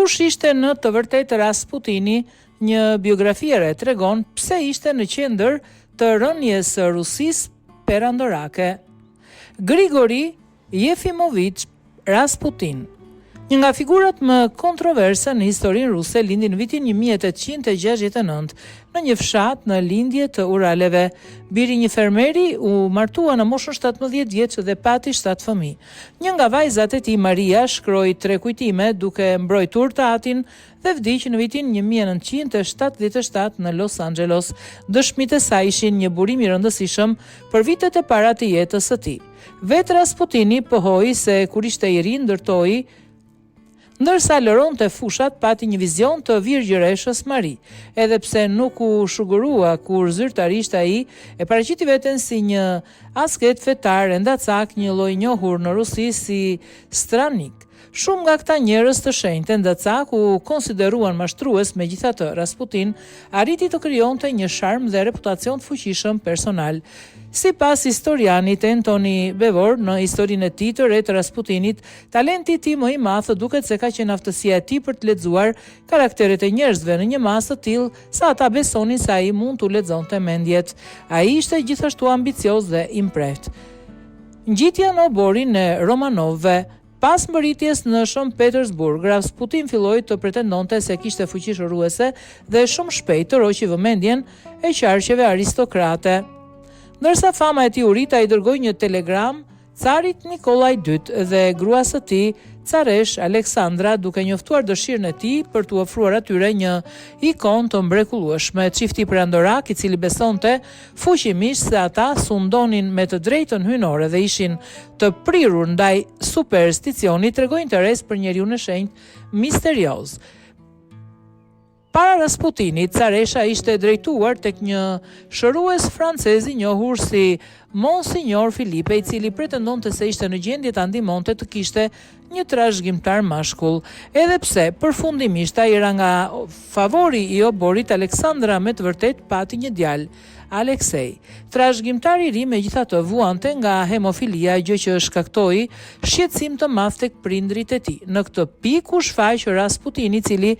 Kush ishte në të vërtetë Rasputini? Një biografi e re tregon pse ishte në qendër të rënies së Rusisë perandorake. Grigori Jefimovich Rasputin, një nga figurat më kontroverse në historinë ruse, lindi në vitin 1869 në një fshat në lindje të Uraleve. Biri një fermeri u martua në moshën 17 vjeç dhe pati 7 fëmijë. Një nga vajzat e tij, Maria, shkroi 3 kujtime duke mbrojtur tatin dhe vdiq në vitin 1977 në Los Angeles. Dëshmitë e saj ishin një burim i rëndësishëm për vitet e para të jetës së tij. Vetë Rasputini pohoi se kur ishte i ri ndërtoi, ndërsa lëronte fushat, pati një vizion të Virgjëreshës Mari. Edhe pse nuk u shugurua kur zyrtarisht ai e paraqiti veten si një asket fetar endacak, një lloj njohur në Rusi si stranik. Shumë nga këta njerëz të shenjtë endacak u konsideruan mashtrues, megjithatë Rasputin arriti të krijonte një sharm dhe reputacion të fuqishëm personal. Sipas historianit Antoni Beevor, në historinë e tij të re të Rasputinit, talenti i tij më i madh duket se ka qenë aftësia e tij për të lexuar karakteret e njerëzve në një masë të tillë sa ata besonin se ai mund t'u lexonte mendjet. Ai ishte gjithashtu ambicioz dhe i mprehtë. Ngjitja në oborin e Romanovëve. Pas mbërritjes në Shën Petersburg, Rasputin filloi të pretendonte se kishte fuqi shëruese dhe shumë shpejt të roqi vëmendjen e qarqeve aristokrate. Ndërsa fama e tij u rrit, ai dërgoi një telegram carit Nikolaj II dhe gruas së tij, caresh Aleksandra, duke njoftuar dëshirën e tij për t'u ofruar atyre një ikon të mrekullueshme. Çifti perandorak, i cili besonte fuqimisht se ata sundonin me të drejtën hyjnore dhe ishin të prirur ndaj supersticionit, tregoi interes për njeriun e shenjtë misterioz. Para Rasputinit, caresha ishte drejtuar tek një shërues francez i njohur si Monsignor Filipe, i cili pretendonte se ishte në gjendje ta ndihmonte të kishte një trashëgimtar mashkull. Edhe pse përfundimisht ai era nga favori i oborit, Aleksandra me të vërtet pati një djalë, Aleksej. Trashëgimtari i ri megjithatë vuante nga hemofilia, gjë që shkaktoi shqetësim të madh tek prindrit e tij. Në këtë pikë u shfaq Rasputini, i cili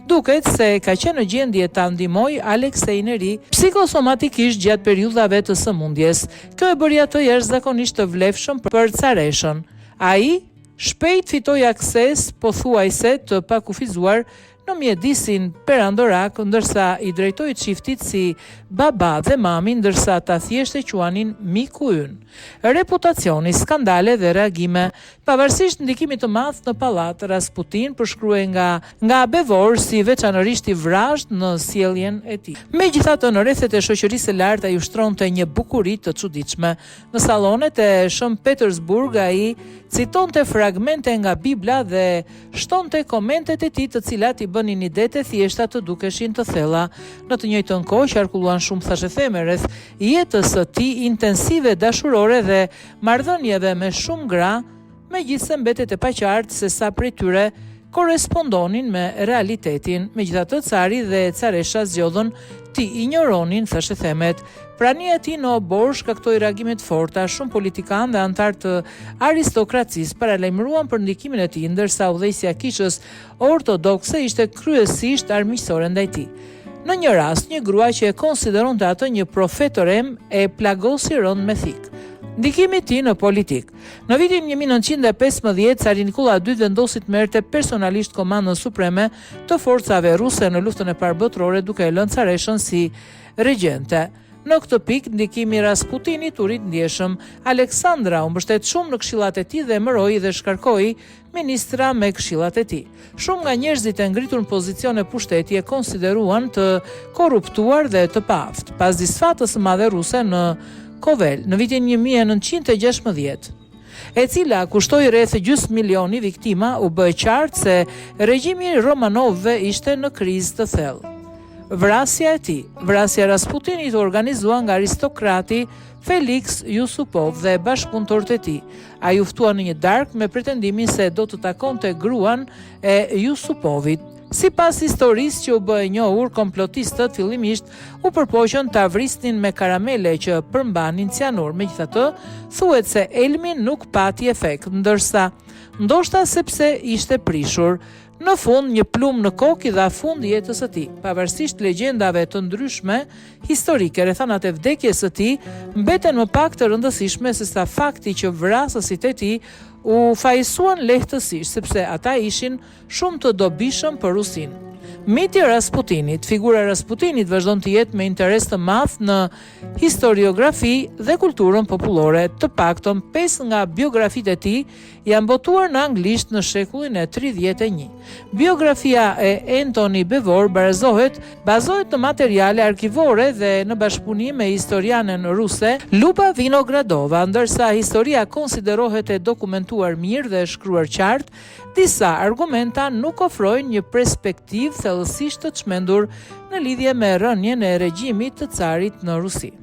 duket se ka qenë në gjendje ta ndihmojë Aleksejin e ri psikosomatikisht gjatë periudhave të sëmundjes. Kjo e bëri atë jashtëzakonisht të vlefshëm për careshën. Ai shpejt fitoi akses pothuajse të pakufizuar në mjedisin perandorak, ndërsa i drejtoi çiftit si baba dhe mami, ndërsa ata thjesht e quanin miku ynë. Reputacioni, skandale dhe reagime. Pavarësisht ndikimit të madh në pallat, Rasputin përshkruhej nga Beevor si veçanërisht i vrazhd në sjelljen e tij. Megjithatë, në rrethet e shoqërisë së lartë ai ushtronte një bukuri të çuditshme. Në sallonet e Shën Petersburg ai citonte fragmente nga Bibla dhe shtonte komentet e tij, të cilat i bënin ide të thjeshta të dukeshin të thella. Në të njëjtën kohë qarkulluan shumë thashëtheme rreth jetës së tij intensive dashurore dhe marrëdhënieve me shumë gra, megjithse mbetet e paqartë se sa prej tyre korrespondonin me realitetin. Megjithatë, cari dhe caresha zgjodhën të injoronin thashëthemet. Prania e tij në obor shkaktoi reagime të forta. Shumë politikanë dhe antar të aristokracisë paralajmëruan për ndikimin e tij, ndërsa udhëheqësia e kishës ortodokse ishte kryesisht armiqësore ndaj tij. Në një rast, një grua që e konsideronte atë një profetorem e plagosi rënd me thik. Ndikimi i tij në politik. Në vitin 1915, cari Nikola II vendosi të merrte personalisht komandën supreme të forcave ruse në luftën e parë botërore, duke e lënë careshën si regjente. Në këtë pikë, ndikimi i Rasputinit u rit ndjeshëm. Aleksandra u mbështet shumë në këshillat e tij dhe mëroi dhe shkarkoi ministra me këshillat e tij. Shumë nga njerëzit e ngritur në pozicione pushteti e konsideruan të korruptuar dhe të paaftë. Pas disfatës së madhe ruse në Kovel, në vitin 1916, e cila kushtoi rreth gjysmë milioni viktima, u bë qartë se regjimi Romanovëve ishte në krizë të thellë. Vrasja e tij. Vrasja e Rasputinit u organizua nga aristokrati Felix Yusupov dhe bashkëpunëtorët e tij. Ai u ftua në një darkë me pretendimin se do të takonte gruan e Yusupovit. Sipas historisë që u bë e njohur, komplotistët fillimisht u përpoqën ta vrisnin me karamele që përmbanin cianur. Megjithatë, thuhet se elmi nuk pati efekt, ndërsa ndoshta sepse ishte prishur. Në fund, një plumë në kokë i dha fund jetës së tij. Pavarësisht legjendave të ndryshme historike rreth anët e vdekjes së tij, mbeten më pak të rëndësishme se sa fakti që vrasësit e tij u fajsuan lehtësisht sepse ata ishin shumë të dobishëm për Rusinë. Miti Rasputinit. Figura e Rasputinit vazhdon të jetë me interes të madh në historiografi dhe kulturën popullore. Të paktën 5 nga biografitë e tij janë botuar në anglisht në shekullin e 31. Biografia e Anthony Beevor bazohet në materiale arkivore dhe në bashkëpunim me historianen ruse Luba Vinogradova, ndërsa historia konsiderohet e dokumentuar mirë dhe e shkruar qartë, disa argumenta nuk ofrojnë një perspektivë thellësisht të çmendur në lidhje me rënien e regjimit të carit në Rusi.